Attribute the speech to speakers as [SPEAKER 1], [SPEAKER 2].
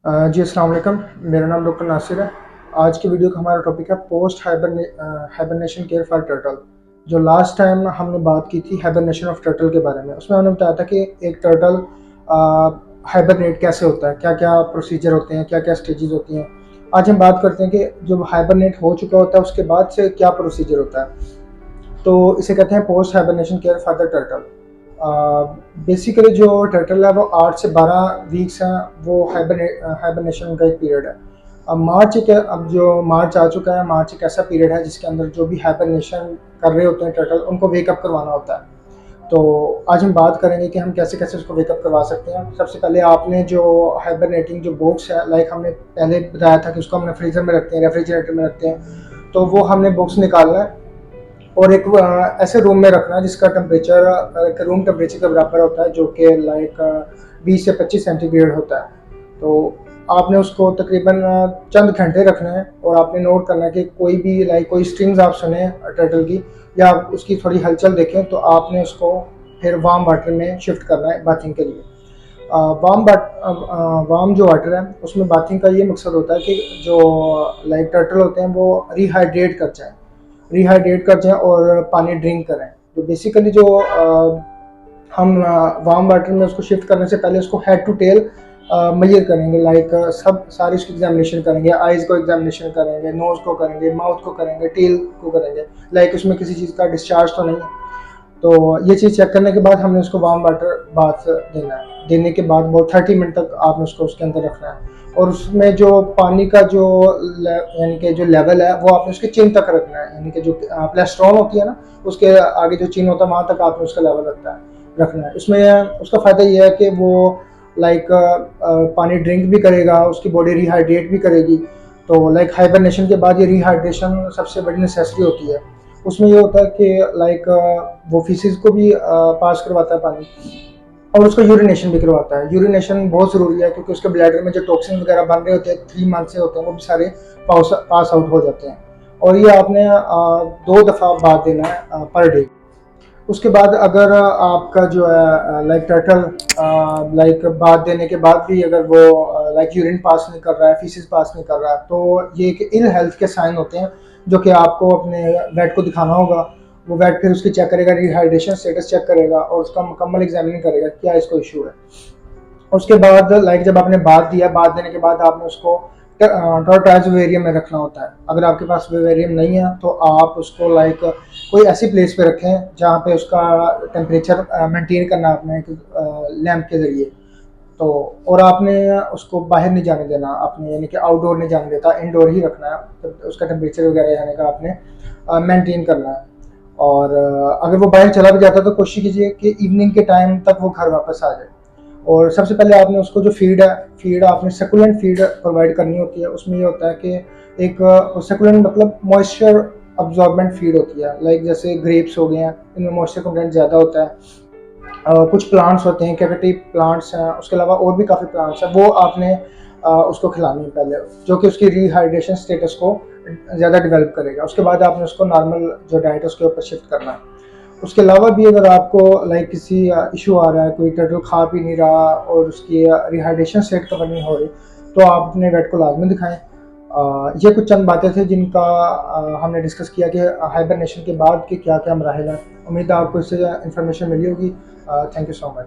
[SPEAKER 1] जी अस्सलाम वालेकुम। मेरा नाम डॉक्टर नासिर है। आज की वीडियो का हमारा टॉपिक है post hibernation care for turtle. जो लास्ट टाइम हमने बात की थी हाइबरनेशन ऑफ टर्टल के बारे में, उसमें हमने बताया था कि एक टर्टल हाइबरनेट कैसे होता है, क्या क्या प्रोसीजर होते हैं, क्या क्या स्टेजेस होती हैं। आज हम बात करते हैं कि जब हाइबरनेट हो चुका होता है उसके बाद से क्या प्रोसीजर होता है। तो इसे कहते हैं post hibernation care for the turtle. Basically जो टर्टल है वो 8 से 12 वीक्स हैं, वो हाइबरनेशन का एक पीरियड है। अब जो मार्च आ चुका है, मार्च एक ऐसा पीरियड है जिसके अंदर जो भी हाइबरनेशन कर रहे होते हैं टर्टल, उनको वेकअप करवाना होता है। तो आज हम बात करेंगे कि हम कैसे कैसे उसको वेकअप करवा सकते हैं। सबसे पहले आपने जो हाइबरनेटिंग जो बॉक्स है, लाइक हमने पहले बताया था कि उसको हमने फ्रीजर में रखते हैं, रेफ्रिजरेटर में रखते हैं। तो वो हमने बॉक्स निकालना है और एक ऐसे रूम में रखना है जिसका टेम्परेचर एक रूम टेम्परेचर के बराबर होता है, जो कि लाइक 20 से 25 सेंटीग्रेड होता है। तो आपने उसको तकरीबन चंद घंटे रखना है और आपने नोट करना है कि कोई भी लाइक कोई स्ट्रिंग्स आप सुने टर्टल की या उसकी थोड़ी हलचल देखें, तो आपने उसको फिर वार्म वाटर में शिफ्ट करना है बाथिंग के लिए। वार्म जो वाटर है उसमें बाथिंग का ये मकसद होता है कि जो लाइक टर्टल होते हैं वो रिहाइड्रेट कर जाएँ और पानी ड्रिंक करें। तो बेसिकली जो हम वार्म वाटर में उसको शिफ्ट करने से पहले उसको हेड टू टेल मेजर करेंगे, लाइक सब सारी उसकी एग्जामिनेशन करेंगे, आइज़ को एग्जामिनेशन करेंगे, नोज़ को करेंगे, माउथ को करेंगे, टेल को करेंगे, लाइक उसमें किसी चीज़ का डिस्चार्ज तो नहीं है। तो ये चीज़ चेक करने के बाद हमने उसको वार्म वाटर बाथ देना है। देने के बाद वो 30 मिनट तक आपने उसको उसके अंदर रखना है और उसमें जो पानी का जो यानी कि जो लेवल है वो आपने उसके चिन तक रखना है, यानी कि जो प्लेस्ट्रॉन होती है ना, उसके आगे जो चिन होता है वहाँ तक आपने उसका लेवल रखना है। उसमें उसका फ़ायदा ये है कि वो लाइक पानी ड्रिंक भी करेगा, उसकी बॉडी रिहाइड्रेट भी करेगी। तो लाइक हाइबरनेशन के बाद ये रिहाइड्रेशन सबसे बड़ी नेसेसिटी होती है। उसमें ये होता है कि लाइक वो फीसिस को भी पास करवाता है पानी और उसको यूरिनेशन भी करवाता है। यूरिनेशन बहुत ज़रूरी है क्योंकि उसके ब्लैडर में जो टॉक्सिन वगैरह बन रहे होते हैं 3 मंथ से होते हैं, वो भी सारे पास आउट हो जाते हैं। और ये आपने 2 दफ़ा बाद देना है पर डे। उसके बाद अगर आपका जो है लाइक टर्टल लाइक बात देने के बाद भी अगर वो लाइक यूरिन पास नहीं कर रहा है, फीसिस पास नहीं कर रहा है, तो ये एक इल हेल्थ के साइन होते हैं जो कि आपको अपने वेट को दिखाना होगा। वो वेट फिर उसकी चेक करेगा, रिहाइड्रेशन स्टेटस चेक करेगा और उसका मुकम्मल एग्जामिन करेगा क्या इसको इशू है। उसके बाद लाइक जब आपने बात दिया, बात देने के बाद आपने उसको टॉर्टाइज वेरियम में रखना होता है। अगर आपके पास वेरियम नहीं है तो आप उसको लाइक कोई ऐसी प्लेस पे रखें जहाँ पे उसका टेम्परेचर मेंटेन करना है आपने एक लैंप के ज़रिए। तो और आपने उसको बाहर नहीं जाने देना, आपने यानी कि आउटडोर नहीं जाने देता, इनडोर ही रखना है। तो उसका टेम्परेचर वगैरह यानी कि आपने मेंटेन करना है। और अगर वो बाहर चला भी जाता है तो कोशिश कीजिए कि इवनिंग के टाइम तक वो घर वापस आ जाए। और सबसे पहले आपने उसको जो फीड आपने सेकुलेंट फीड प्रोवाइड करनी होती है। उसमें ये होता है कि एक सेकुलेंट मतलब मॉइस्चर अब्जॉर्बेंट फीड होती है, लाइक जैसे ग्रेप्स हो गए हैं, इनमें मॉइस्चर कंटेंट ज़्यादा होता है। कुछ प्लांट्स होते हैं, कैविटी प्लांट्स हैं, उसके अलावा और भी काफ़ी प्लांट्स हैं, वो आपने उसको खिलानी है पहले, जो कि उसकी रिहाइड्रेशन स्टेटस को ज़्यादा डेवलप करेगा। उसके बाद आपने उसको नॉर्मल जो डाइट है उसके ऊपर शिफ्ट करना है। उसके अलावा भी अगर आपको लाइक किसी इशू आ रहा है, कोई टर्टल खा पी नहीं रहा और उसकी रिहाइड्रेशन स्टेट कवर नहीं हो रही, तो आप अपने वेट को लाजमी दिखाएं। ये कुछ चंद बातें थी जिनका हमने डिस्कस किया कि हाइबरनेशन के बाद के क्या क्या मराहल हैं। उम्मीद है आपको इससे इन्फॉर्मेशन मिली होगी। Thank you so much.